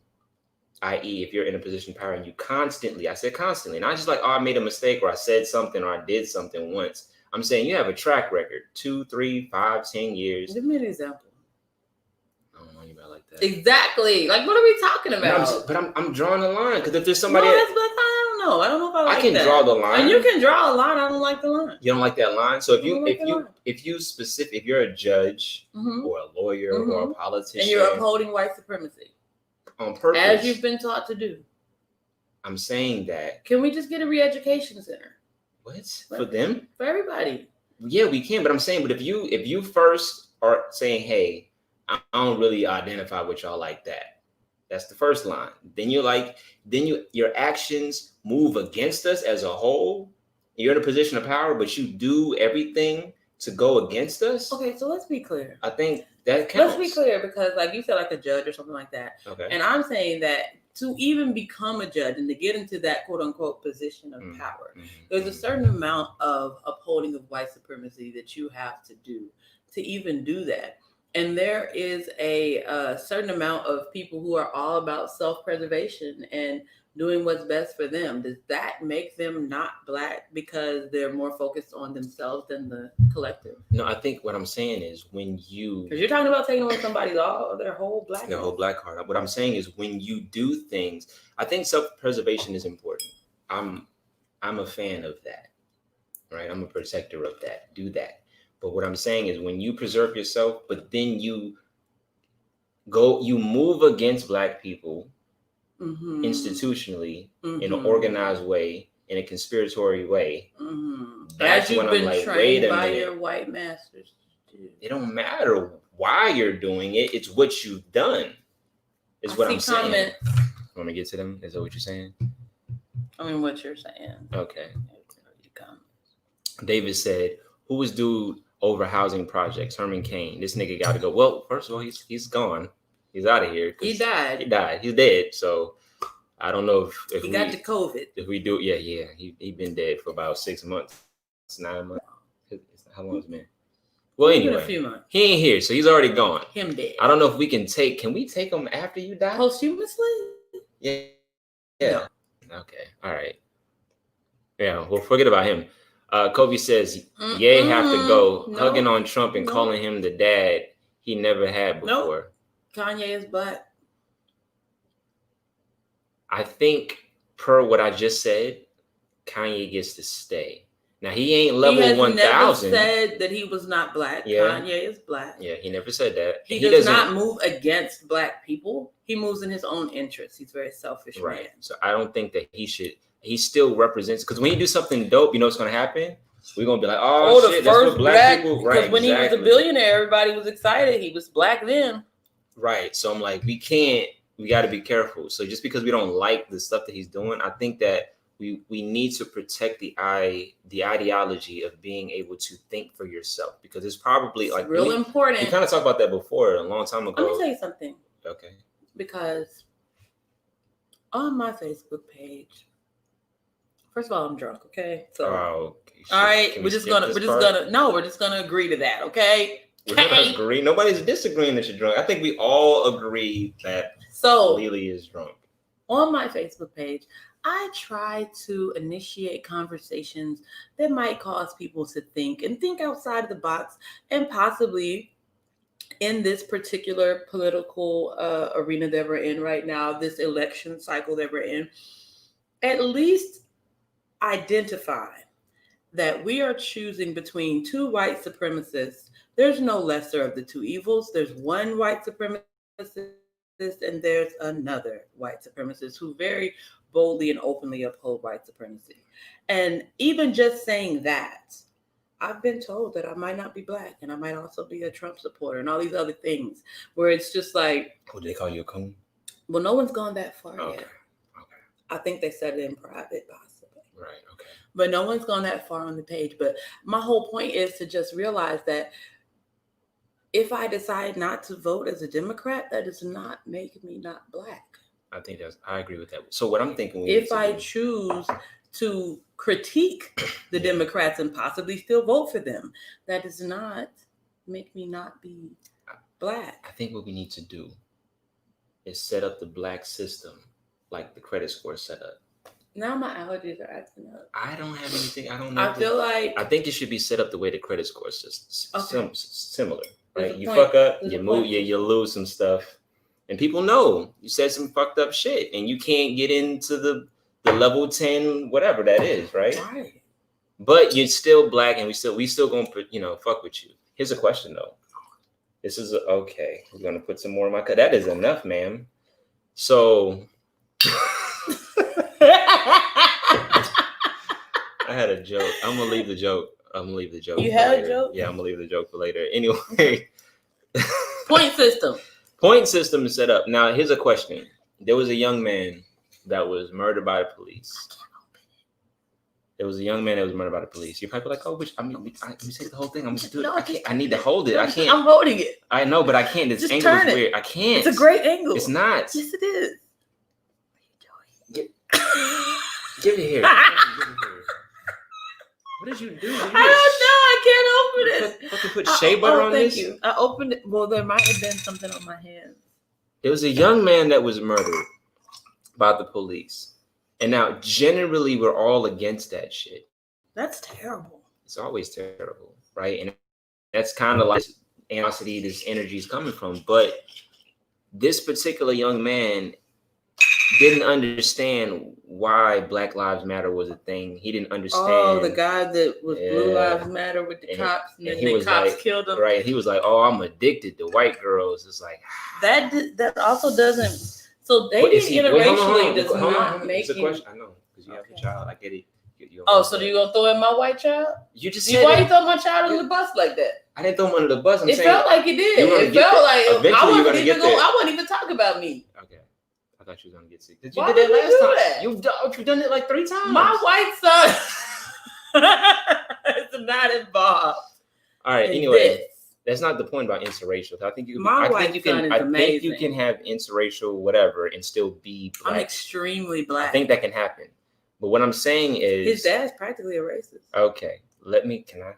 i.e. if you're in a position of power and you constantly, I said constantly, not just like, "Oh, I made a mistake," or "I said something," or "I did something once." I'm saying you have a track record, 2, 3, 5, 10 years. Give me an example. I don't know anybody like that. Exactly. Like, what are we talking about? I'm drawing a line because if there's somebody, I don't know. I don't know if I like that. I can draw the line, and you can draw a line. I don't like the line. You don't like that line. So if you're a judge or a lawyer or a politician, and you're upholding white supremacy on purpose, as you've been taught to do, I'm saying that. Can we just get a re-education center? What? For them? For everybody. Yeah, we can. But I'm saying, but if you first are saying, "Hey, I don't really identify with y'all like that," that's the first line. Then your actions move against us as a whole. You're in a position of power, but you do everything to go against us. Okay, so let's be clear. I think that counts. Let's be clear because, like you said, like a judge or something like that. Okay. And I'm saying that to even become a judge and to get into that quote unquote position of power, there's a certain amount of upholding of white supremacy that you have to do to even do that. And there is a certain amount of people who are all about self-preservation and doing what's best for them. Does that make them not black because they're more focused on themselves than the collective? No, I think what I'm saying is when you... Because you're talking about taking away somebody's their whole black Their whole black heart. What I'm saying is when you do things, I think self-preservation is important. I'm a fan of that, right? I'm a protector of that. Do that. But what I'm saying is when you preserve yourself, but then you move against black people institutionally in an organized way, in a conspiratory way. That's when I'm like, wait a minute. Your white masters. It don't matter why you're doing it. It's what you've done. Is what I'm saying. Want to get to them? Is that what you're saying? I mean, what you're saying. Okay. David said, "Who was dude over housing projects? Herman Cain. This nigga got to go." Well, first of all, he's gone. He's out of here. He died. He's dead. So I don't know if he got the COVID. If we do, yeah. He been dead for about 6 months, 9 months. How long has it been? Well, anyway, a few months. He ain't here, so he's already gone. Him dead. I don't know if we can take. Can we take him after you die? Posthumously? Yeah. No. Okay. All right. Yeah. Well, forget about him. Kobe says, "Ye have to go," hugging on Trump and calling him the dad he never had before. Kanye is black. I think, per what I just said, Kanye gets to stay. Now he ain't level 1,000. He never said that he was not black. Yeah. Kanye is black. Yeah, he never said that. He does not move against black people. He moves in his own interests. He's a very selfish man. So I don't think that he should. He still represents, because when you do something dope, you know what's going to happen? We're going to be like, oh shit, the first black people. Right, because when he was a billionaire, everybody was excited. He was black then. Right. So I'm like, we got to be careful. So just because we don't like the stuff that he's doing, I think that we need to protect the ideology of being able to think for yourself, because it's probably it's like real important. We kind of talked about that before a long time ago. Let me tell you something. Okay. Because on my Facebook page, first of all, I'm drunk. Okay. So all right, we're just gonna agree to that. Okay. We're gonna agree. Nobody's disagreeing that you're drunk. I think we all agree that Lily is drunk. On my Facebook page, I try to initiate conversations that might cause people to think outside of the box, and possibly in this particular political arena that we're in right now, this election cycle that we're in, at least identify that we are choosing between two white supremacists. There's no lesser of the two evils. There's one white supremacist and there's another white supremacist who very boldly and openly uphold white supremacy. And even just saying that, I've been told that I might not be black and I might also be a Trump supporter and all these other things where it's just like... Would they call you a coon? Well, no one's gone that far yet. Okay. I think they said it in private, possibly. Right, okay. But no one's gone that far on the page. But my whole point is to just realize that if I decide not to vote as a Democrat, that does not make me not black. I agree with that. So what I'm thinking... If I choose to critique the Democrats and possibly still vote for them, that does not make me not be black. I think what we need to do is set up the black system like the credit score set up. Now my allergies are acting up. I don't have anything. I don't know. I think it should be set up the way the credit score is just similar. Right? You point. Fuck up, you move, you lose some stuff. And people know you said some fucked up shit and you can't get into the level 10, whatever that is, right? Right. But you're still black and we still gonna fuck with you. Here's a question though. This is okay. We're gonna put some more in my cup. That is enough, ma'am. So I had a joke. I'm gonna leave the joke. You had a joke? Yeah, I'm gonna leave the joke for later. Anyway. Point system. Point system is set up. Now, here's a question. There was a young man that was murdered by the police. There was a young man that was murdered by the police. You're probably like, oh, let me take the whole thing. I'm going to do it. I need to hold it. I can't. I'm holding it. I know, but I can't. This angle is weird. I can't. It's a great angle. It's not. Yes, it is. Give it here. What did you do? I don't know. I can't open it. Fucking put shea butter on this? Thank you. I opened it. Well, there might have been something on my hands. There was a young man that was murdered by the police. And now, generally, we're all against that shit. That's terrible. It's always terrible, right? And that's kind of like this animosity, this energy is coming from. But this particular young man didn't understand why Black Lives Matter was a thing. He didn't understand. Oh, the guy that was Blue Lives Matter with the cops, and then the cops killed him. Right. He was like, "Oh, I'm addicted to white girls." It's like that also doesn't. So dating interracially does not make you. It's a question. I know because you have a child. I get it. So do you gonna throw in my white child? You just said why you throw my child under the bus like that? I didn't throw him under the bus. It felt like you did. It felt like eventually you're gonna get there. I wouldn't even talk about me. Okay. I thought you were gonna get sick. You did that last time. You've done it like 3 times. My white son is not involved. All right. Anyway, that's not the point about interracial. I think you can have interracial whatever and still be black. I'm extremely black. I think that can happen. But what I'm saying is his dad's practically a racist. Okay. Can I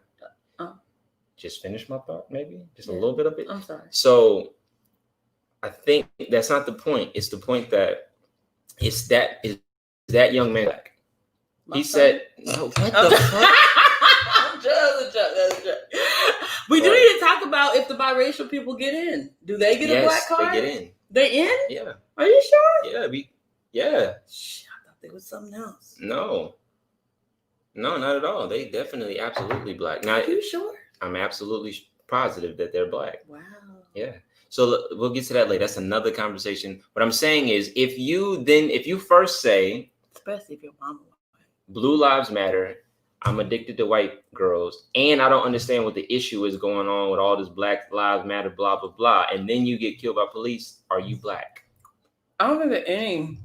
just finish my thought maybe? Just a little bit of it? I'm sorry. So I think that's not the point. It's the point that is that young man black. He said, "No, what the fuck?" We do need to talk about if the biracial people get in. Do they get a black card? They get in. They in? Yeah. Are you sure? Yeah. Shit, I thought there was something else. No, not at all. They definitely, absolutely black. Now, are you sure? I'm absolutely positive that they're black. Wow. Yeah. So we'll get to that later. That's another conversation. What I'm saying is, if you first say, especially if your mama, Blue Lives Matter, I'm addicted to white girls, and I don't understand what the issue is going on with all this Black Lives Matter, blah, blah, blah, and then you get killed by police, are you black? I don't think that any.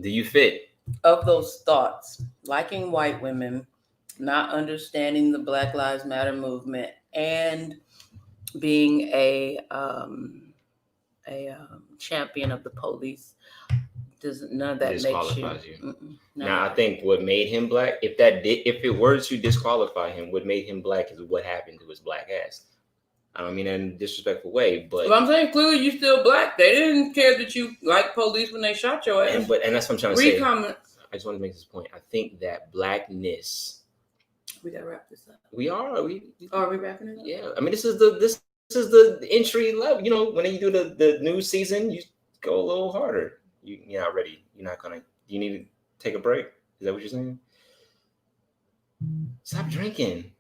Do you fit? Of those thoughts, liking white women, not understanding the Black Lives Matter movement, and being a champion of the police, none of that disqualifies you. Now, I think what made him black, if it were to disqualify him, what made him black is what happened to his black ass. I don't mean that in a disrespectful way, but I'm saying clearly you still black. They didn't care that you liked police when they shot your ass. And that's what I'm trying to say. I just want to make this point. I think that blackness. We gotta wrap this up. We are. Are we wrapping it up? Yeah. I mean, this is the entry level. You know, when you do the new season, you go a little harder. You're not ready. You're not gonna. You need to take a break. Is that what you're saying? Stop drinking.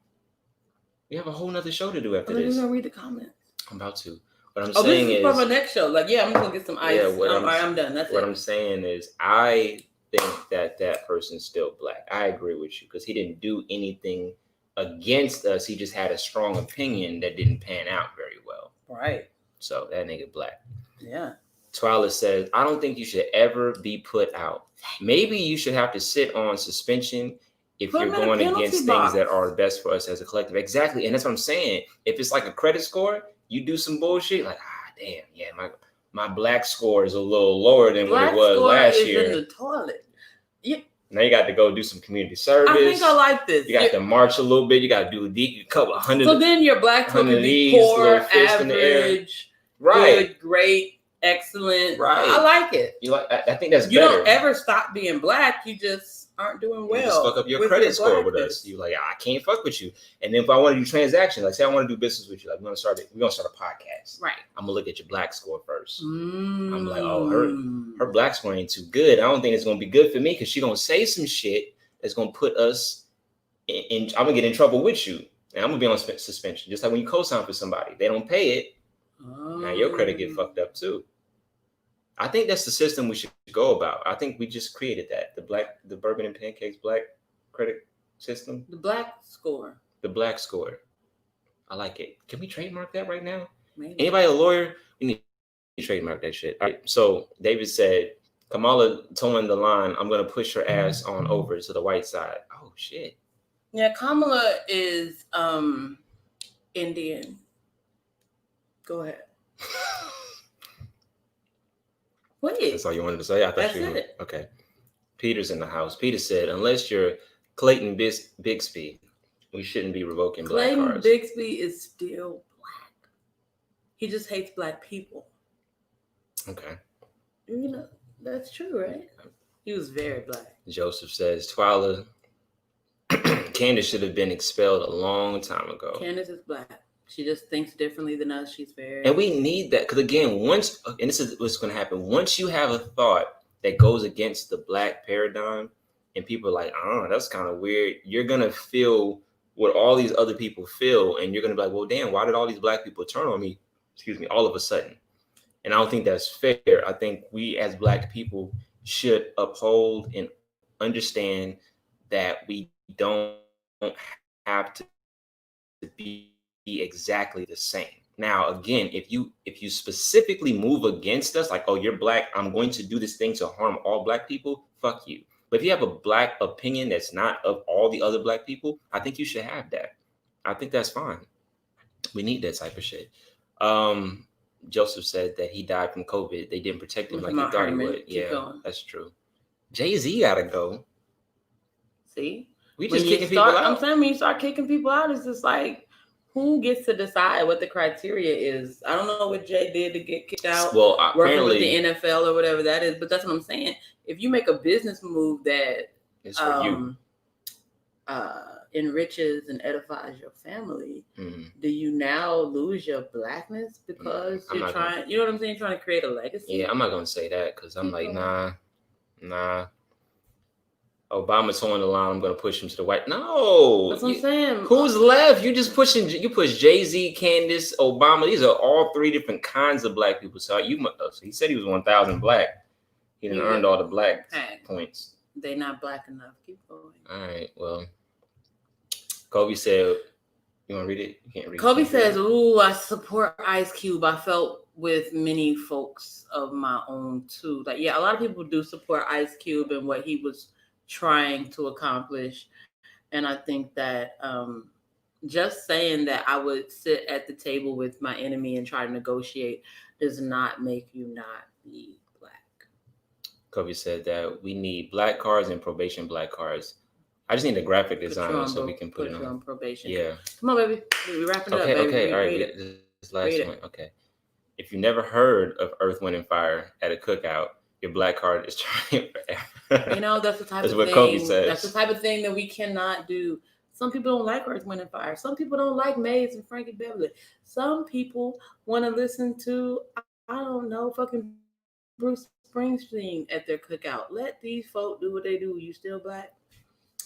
We have a whole nother show to do after this. I'm gonna read the comments. I'm about to. What I'm saying is for my next show. I'm just gonna get some ice. I'm done. That's what I'm saying is, I think that person's still black. I agree with you because he didn't do anything against us. He just had a strong opinion that didn't pan out very well. Right. So that nigga black. Yeah. Twyla says, I don't think you should ever be put out. Maybe you should have to sit on suspension if you're going against things that are best for us as a collective. Exactly. And that's what I'm saying. If it's like a credit score, you do some bullshit, like, damn, yeah, my black score is a little lower than what it was last year. In the toilet. Yeah. Now you got to go do some community service. I think I like this. You got to march a little bit. You got to do a couple of hundred. So then your black score can be poor, average, good, great, excellent. Right. I like it. I think that's better. You don't ever stop being black. You just aren't doing well. You just fuck up your credit score with us. You like, I can't fuck with you. And then if I want to do transactions, like say I want to do business with you, like we're gonna start a podcast. Right. I'm gonna look at your black score first. I'm like, oh, her black score ain't too good. I don't think it's gonna be good for me because she gonna say some shit that's gonna put us in. I'm gonna get in trouble with you, and I'm gonna be on suspension. Just like when you co-sign for somebody, they don't pay it. Now your credit get fucked up too. I think that's the system we should go about. I think we just created that. The bourbon and pancakes black credit system. The black score. The black score. I like it. Can we trademark that right now? Maybe. Anybody a lawyer? We need to trademark that shit. All right. So David said, Kamala towing the line, I'm going to push her ass on over to the white side. Oh, shit. Yeah, Kamala is Indian. Go ahead. What? That's all you wanted to say? I thought That's it. Okay. Peter's in the house. Peter said, unless you're Clayton Bixby, we shouldn't be revoking black cards. Clayton Bixby is still black. He just hates black people. Okay. You know, that's true, right? He was very black. Joseph says, Twyla, Candace should have been expelled a long time ago. Candace is black. She just thinks differently than us. She's very... And we need that. Because again, once, and this is what's going to happen, once you have a thought that goes against the black paradigm, and people are like, oh, that's kind of weird, you're going to feel what all these other people feel. And you're going to be like, well, damn, why did all these black people turn on me, all of a sudden? And I don't think that's fair. I think we as black people should uphold and understand that we don't have to be exactly the same. Now, again, if you specifically move against us, like, oh, you're black, I'm going to do this thing to harm all black people, fuck you. But if you have a black opinion that's not of all the other black people, I think you should have that. I think that's fine. We need that type of shit. Joseph said that he died from COVID. They didn't protect him like he thought he would. Yeah, that's true. Jay-Z gotta go. See? We just kicking people out. I'm saying when you start kicking people out, it's just like, who gets to decide what the criteria is? I don't know what Jay did to get kicked out. Well, working with the NFL or whatever that is, but that's what I'm saying. If you make a business move that is for you, enriches and edifies your family, do you now lose your blackness because you're trying? You know what I'm saying? Trying to create a legacy. Yeah, I'm not gonna say that because I'm like, nah. Obama's on the line. I'm gonna push him to the white. No, that's what I'm saying. Who's left? You just pushing. You push Jay-Z, Candace, Obama. These are all three different kinds of black people. So he said he was 1,000 black. He didn't earned all the black points. They not black enough. Keep going. All right. Well, Kobe said, "You want to read it? You can't read." Kobe says, "Ooh, I support Ice Cube. I felt with many folks of my own too. Like, yeah, a lot of people do support Ice Cube and what he was trying to accomplish, and I think that just saying that I would sit at the table with my enemy and try to negotiate does not make you not be black." Kobe said that we need black cards and probation black cards. I just need a graphic designer so we can put it on probation. Yeah. Come on, baby. We're wrapping it up, baby. Okay, all right. This last one. Okay. If you never heard of Earth, Wind, and Fire at a cookout, your black card is trying forever. You know, that's the type that's of what thing. Kobe says. That's the type of thing that we cannot do. Some people don't like Earth, Wind, and Fire. Some people don't like Maze and Frankie Beverly. Some people want to listen to, I don't know, fucking Bruce Springsteen at their cookout. Let these folk do what they do. You still black?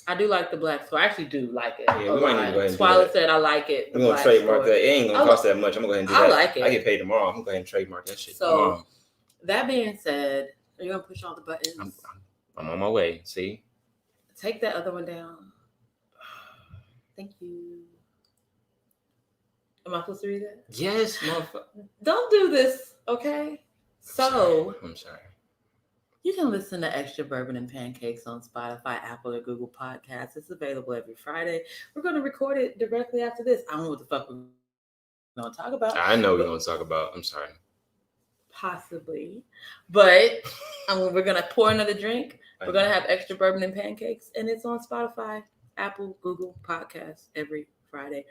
I do like the black store. I actually do like it. Yeah, we might need to go ahead and Twyla said I like it. We're going to trademark that. It ain't going to cost that much. I'm going to go ahead and do that. I like it. I get paid tomorrow. I'm going to go ahead and trademark that shit. So, that being said, are you going to push all the buttons? I'm on my way. See? Take that other one down. Thank you. Am I supposed to read that? Yes, motherfucker. Don't do this, okay? I'm sorry. You can listen to Extra Bourbon and Pancakes on Spotify, Apple, or Google Podcasts. It's available every Friday. We're going to record it directly after this. I don't know what the fuck we're going to talk about. I know we're going to talk about. I'm sorry. Possibly. But we're going to pour another drink. We're going to have Extra Bourbon and Pancakes. And it's on Spotify, Apple, Google Podcasts every Friday.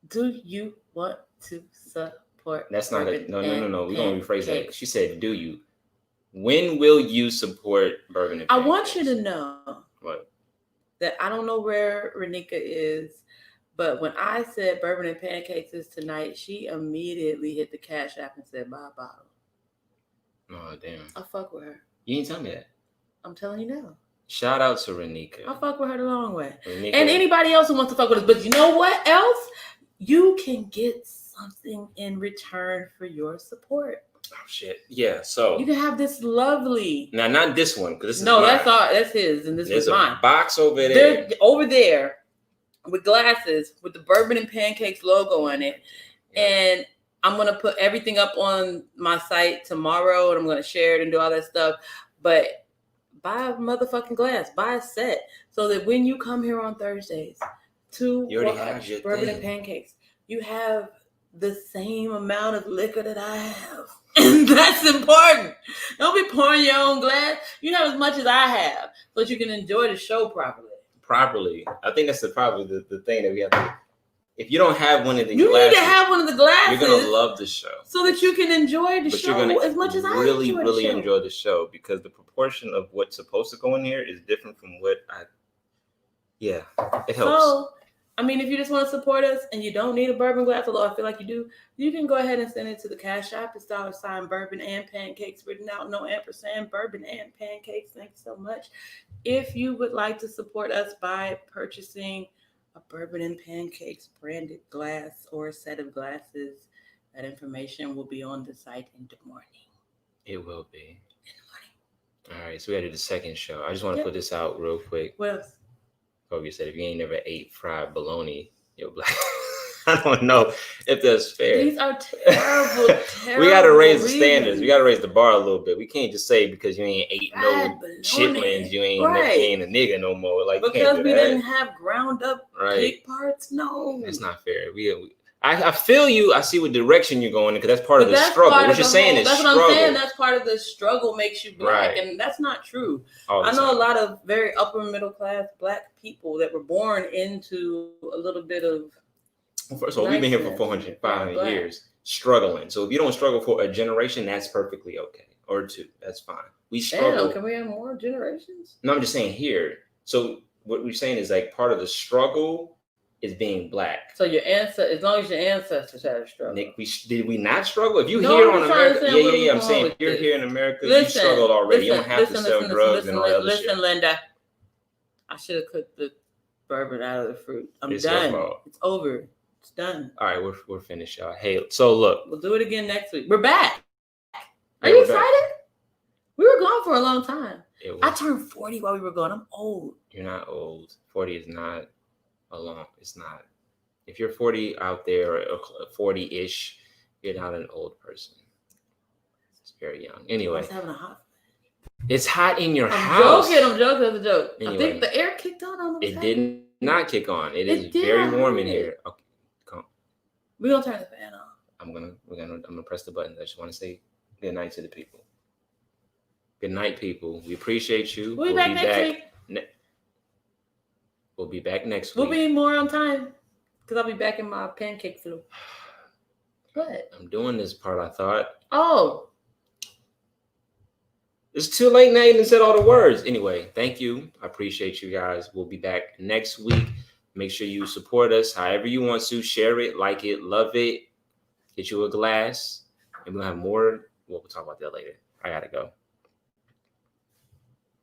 Do you want to support? That's not it. No. We're going to rephrase that. She said, do you? When will you support Bourbon and Pancakes? I want you to know what? That I don't know where Renika is, but when I said Bourbon and Pancakes is tonight, she immediately hit the Cash App and said, buy a bottle. Oh, damn. I fuck with her. You didn't tell me that. I'm telling you now. Shout out to Renika. I fuck with her the long way. Renika. And anybody else who wants to fuck with us. But you know what else? You can get something in return for your support. Oh shit! Yeah, so you can have this lovely. Now, not this one because this is no, mine. That's his, and this is mine. There's a box over there. They're over there with glasses with the Bourbon and Pancakes logo on it, and I'm gonna put everything up on my site tomorrow, and I'm gonna share it and do all that stuff. But buy a motherfucking glass, buy a set, so that when you come here on Thursdays to watch Bourbon and Pancakes, you have the same amount of liquor that I have. And that's important. Don't be pouring your own glass. You have as much as I have so that you can enjoy the show properly. I think that's probably the thing that we have to If you don't have one of these you glasses, need to have one of the glasses. You're gonna love the show so that you can enjoy the show as much as I really enjoy the show because the proportion of what's supposed to go in here is different from what it helps. So, I mean, if you just want to support us and you don't need a bourbon glass, although I feel like you do, you can go ahead and send it to the Cash App. It's $ bourbon and pancakes written out, no ampersand, bourbon and pancakes. Thanks so much. If you would like to support us by purchasing a bourbon and pancakes branded glass or a set of glasses, that information will be on the site in the morning. It will be. In the morning. All right, so we got to do the second show. I just want to put this out real quick. What else? Kobe said, if you ain't never ate fried bologna, you're black. I don't know if that's fair. These are terrible, terrible. We got to raise the standards. We got to raise the bar a little bit. We can't just say because you ain't ate no chitlins, you ain't a nigga no more. Like because we didn't have ground up pig parts. No, that's not fair. I feel you. I see what direction you're going in because that's part of the struggle. What you're saying is struggle. That's what I'm saying. That's part of the struggle makes you black, and that's not true. I know a lot of very upper middle class black people that were born into a little bit of. Well, first of all, we've been here for 400, 500 years struggling. So if you don't struggle for a generation, that's perfectly okay. Or two, that's fine. We struggle. Damn, can we have more generations? No, I'm just saying here. So what we're saying is like part of the struggle is being black. So your as long as your ancestors had a struggle. Nick, did we not struggle? If you here on America, I'm saying if you're here in America, you struggled already. You don't have to sell drugs and all that other shit. Listen, Linda. I should have cooked the bourbon out of the fruit. It's done. It's over. It's done. All right, we're finished, y'all. Hey, so look. We'll do it again next week. We're back. Are you excited? Back. We were gone for a long time. I turned 40 while we were gone. I'm old. You're not old. 40 is not alone. It's not. If you're 40 out there, or 40-ish, you're not an old person. It's very young. Anyway. Having a hot. It's hot in your house. I'm joking. That's a joke. Anyway, I think the air kicked on. It did not kick on. It is very warm in here. Okay, come. We're gonna turn the fan on. I'm gonna press the button. I just want to say good night to the people. Good night, people. We appreciate you. We'll be back next week. We'll be back next week. We'll be more on time because I'll be back in my pancake flu. What? I'm doing this part. I thought. Oh. It's too late now. You didn't said all the words. Anyway, thank you. I appreciate you guys. We'll be back next week. Make sure you support us however you want to. Share it, like it, love it. Get you a glass. And we'll have more. We'll talk about that later. I got to go.